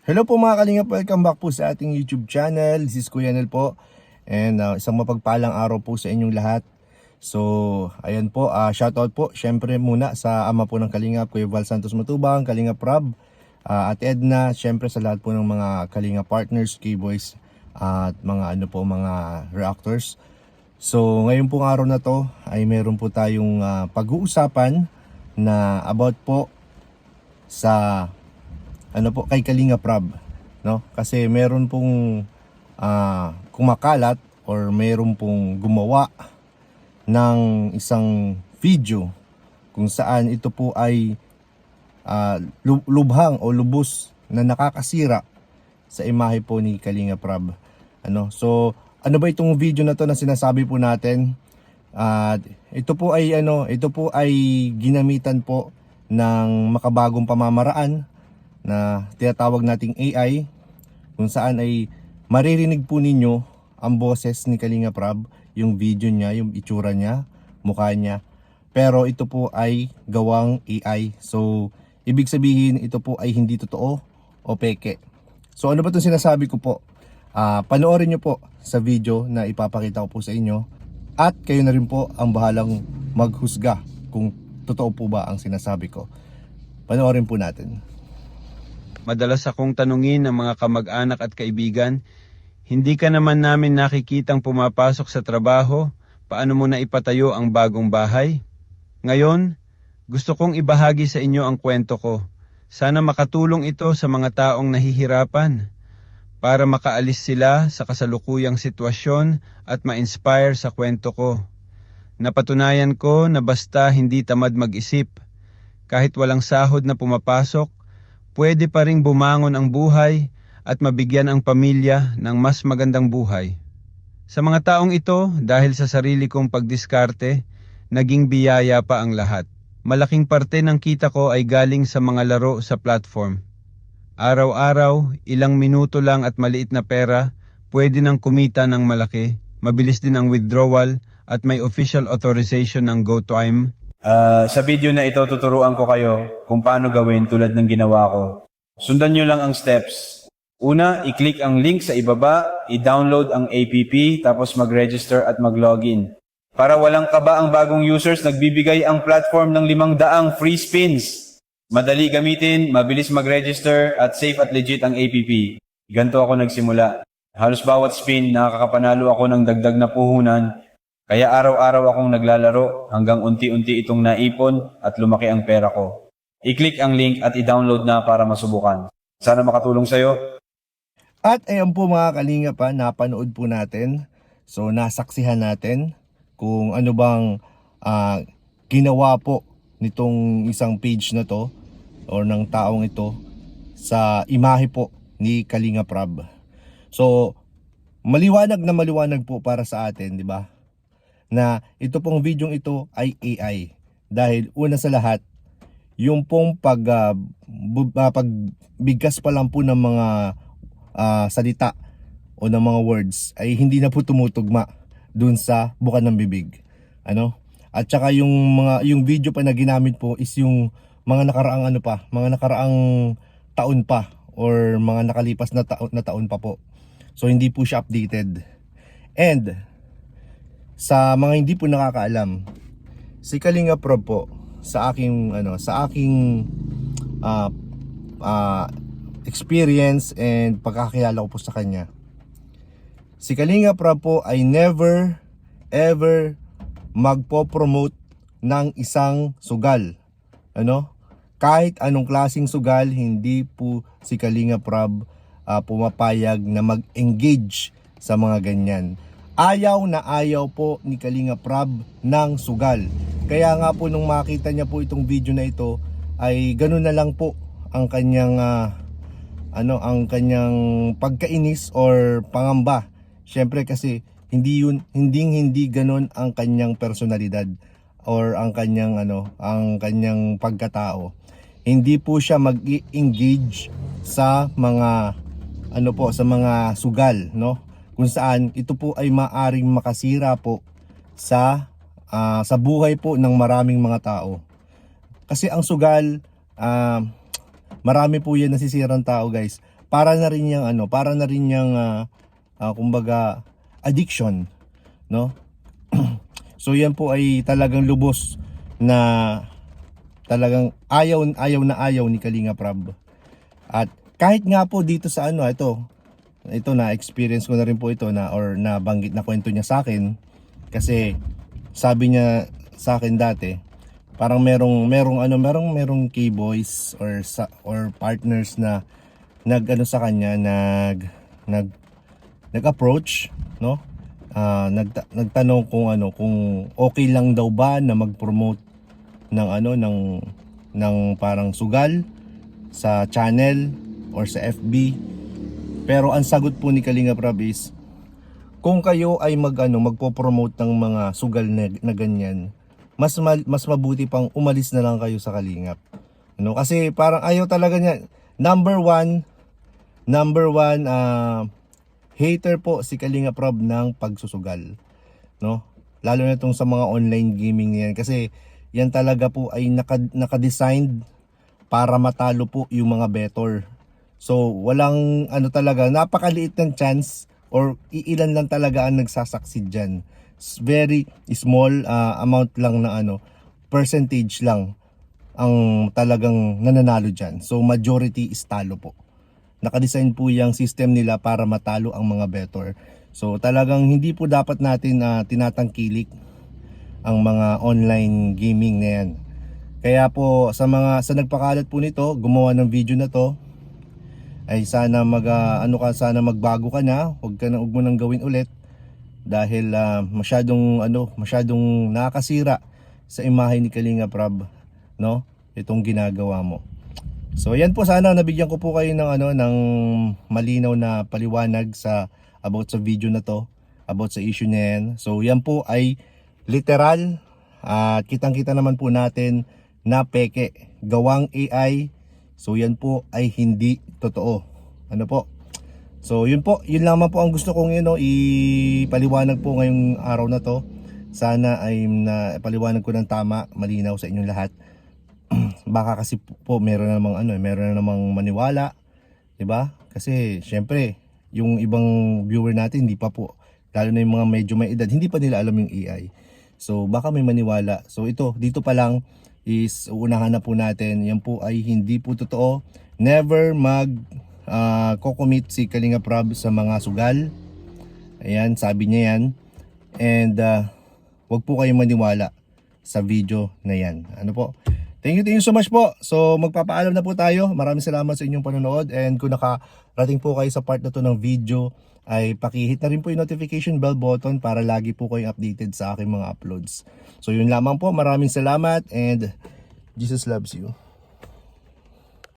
Hello po mga kalingap, welcome back po sa ating YouTube channel. This is Kuya Nel po. And isang mapagpalang araw po sa inyong lahat. So, ayan po, shoutout po syempre muna sa ama po ng Kalingap, Kuya Val Santos Matubang, Kalingap Rob, at Edna, syempre sa lahat po ng mga Kalingap partners, K-Boys, at mga mga reactors. So, ngayon pong araw na to ay meron po tayong pag-uusapan na about po sa kay Kalingap Rob, no? Kasi meron pong kumakalat or meron pong gumawa ng isang video kung saan ito po ay lubhang o lubos na nakakasira sa imahe po ni Kalingap Rob. So ano ba itong video na to na sinasabi po natin? Ito po ay ginamitan po ng makabagong pamamaraan na tinatawag nating AI, kung saan ay maririnig po ninyo ang boses ni Kalingap Rob, yung video niya, yung itsura niya, mukha niya. Pero ito po ay gawang AI. So, ibig sabihin ito po ay hindi totoo o peke. So, ano ba itong sinasabi ko po? Panoorin nyo po sa video na ipapakita ko po sa inyo. At kayo na rin po ang bahalang maghusga kung totoo po ba ang sinasabi ko. Panoorin po natin. Madalas akong tanungin ng mga kamag-anak at kaibigan, hindi ka naman namin nakikitang pumapasok sa trabaho, paano mo na ipatayo ang bagong bahay? Ngayon, gusto kong ibahagi sa inyo ang kwento ko. Sana makatulong ito sa mga taong nahihirapan, para makaalis sila sa kasalukuyang sitwasyon at ma-inspire sa kwento ko. Napatunayan ko na basta hindi tamad mag-isip, kahit walang sahod na pumapasok, pwede pa ring bumangon ang buhay at mabigyan ang pamilya ng mas magandang buhay. Sa mga taong ito, dahil sa sarili kong pagdiskarte, naging biyaya pa ang lahat. Malaking parte ng kita ko ay galing sa mga laro sa platform. Araw-araw, ilang minuto lang at maliit na pera, pwede nang kumita ng malaki, mabilis din ang withdrawal at may official authorization ng GoTime. Sa video na ito, tuturuan ko kayo kung paano gawin tulad ng ginawa ko. Sundan nyo lang ang steps. Una, i-click ang link sa ibaba, i-download ang app, tapos mag-register at mag-login. Para walang kaba ang bagong users, nagbibigay ang platform ng 500 free spins. Madali gamitin, mabilis mag-register, at safe at legit ang app. Ganito ako nagsimula. Halos bawat spin, nakakapanalo ako ng dagdag na puhunan. Kaya araw-araw akong naglalaro hanggang unti-unti itong naipon at lumaki ang pera ko. I-click ang link at i-download na para masubukan. Sana makatulong sa'yo. At ayan po mga Kalingap, napanood po natin. So nasaksihan natin kung ano bang ginawa po nitong isang page na to or ng taong ito sa imahe po ni Kalingap Rob. So maliwanag na maliwanag po para sa atin, di ba? Na ito pong video ito ay AI. Dahil una sa lahat, yung pong pagbigkas pa lang po ng mga salita o ng mga words ay hindi na po tumutugma dun sa buka ng bibig. At saka yung video pa na ginamit po is yung mga nakaraang taon pa or mga nakalipas na taon pa po. So hindi po siya updated. And sa mga hindi po nakakaalam, si Kalingap Rob po sa aking experience and pagkakilala ko po sa kanya. Si Kalingap Rob po ay never ever magpo-promote ng isang sugal. Kahit anong klaseng sugal, hindi po si Kalingap Rob pumapayag na mag-engage sa mga ganyan. Ayaw na ayaw po ni Kalingap Rob ng sugal. Kaya nga po nung makita niya po itong video na ito ay ganoon na lang po ang kanyang pagkainis or pangamba. Syempre kasi hindi ganoon ang kanyang personalidad or ang kanyang pagkatao. Hindi po siya mag-engage sa mga sa mga sugal, kung saan ito po ay maaring makasira po sa buhay po ng maraming mga tao. Kasi ang sugal, marami po yan nasisirang tao, guys. para na rin yang kumbaga addiction, no? So yan po ay talagang lubos na talagang ayaw ni Kalinga Prab. At kahit nga po dito sa ito na experience ko na rin po ito na banggit na kwento niya sa akin, kasi sabi niya sa akin dati parang merong K-boys or partners na sa kanya nag-approach, no? Nagtanong kung okay lang daw ba na mag-promote ng parang sugal sa channel or sa FB. Pero ang sagot po ni Kalinga Prab is, kung kayo ay magpo-promote ng mga sugal na ganyan, mas mabuti pang umalis na lang kayo sa Kalingap. Kasi parang ayaw talaga niya. Number one hater po si Kalinga Prab ng pagsusugal, no? Lalo na itong sa mga online gaming niyan, kasi yan talaga po ay naka-designed para matalo po yung mga better. So walang talaga, napakaliit ng chance or iilan lang talaga ang nagsasucceed dyan. Very small amount lang na percentage lang ang talagang nananalo dyan. So majority is talo po. Nakadesign po yung system nila para matalo ang mga better. So talagang hindi po dapat natin tinatangkilik ang mga online gaming na yan. Kaya po sa nagpakalat po nito, gumawa ng video na to, ay sana sana magbago ka na, huwag mo nang gawin ulit, dahil masyadong nakakasira sa imahe ni Kalinga Prab, no? Itong ginagawa mo. So yan po, sana nabigyan ko po kayo ng malinaw na paliwanag about sa video na to, about sa issue na yan. So yan po ay literal, at kitang-kita naman po natin na peke, gawang AI. So yan po ay hindi totoo. So yun lamang po ang gusto kong ipaliwanag po ngayong araw na to. Sana ay paliwanag ko ng tama, malinaw sa inyong lahat. Baka kasi po meron na namang maniwala, 'di ba? Kasi syempre, yung ibang viewer natin hindi pa po, lalo na yung mga medyo may edad, hindi pa nila alam yung AI. So baka may maniwala. So dito pa lang is uunahan na po natin, yan po ay hindi po totoo. Never kocommit si Kalinga Prab sa mga sugal. Ayan, sabi niya yan. And wag po kayong maniwala sa video na yan. Thank you so much po. So magpapaalam na po tayo. Maraming salamat sa inyong panonood. And kung nakarating po kayo sa part na to ng video, ay pakihit na rin po yung notification bell button para lagi po kayong updated sa aking mga uploads. So yun lamang po. Maraming salamat and Jesus loves you.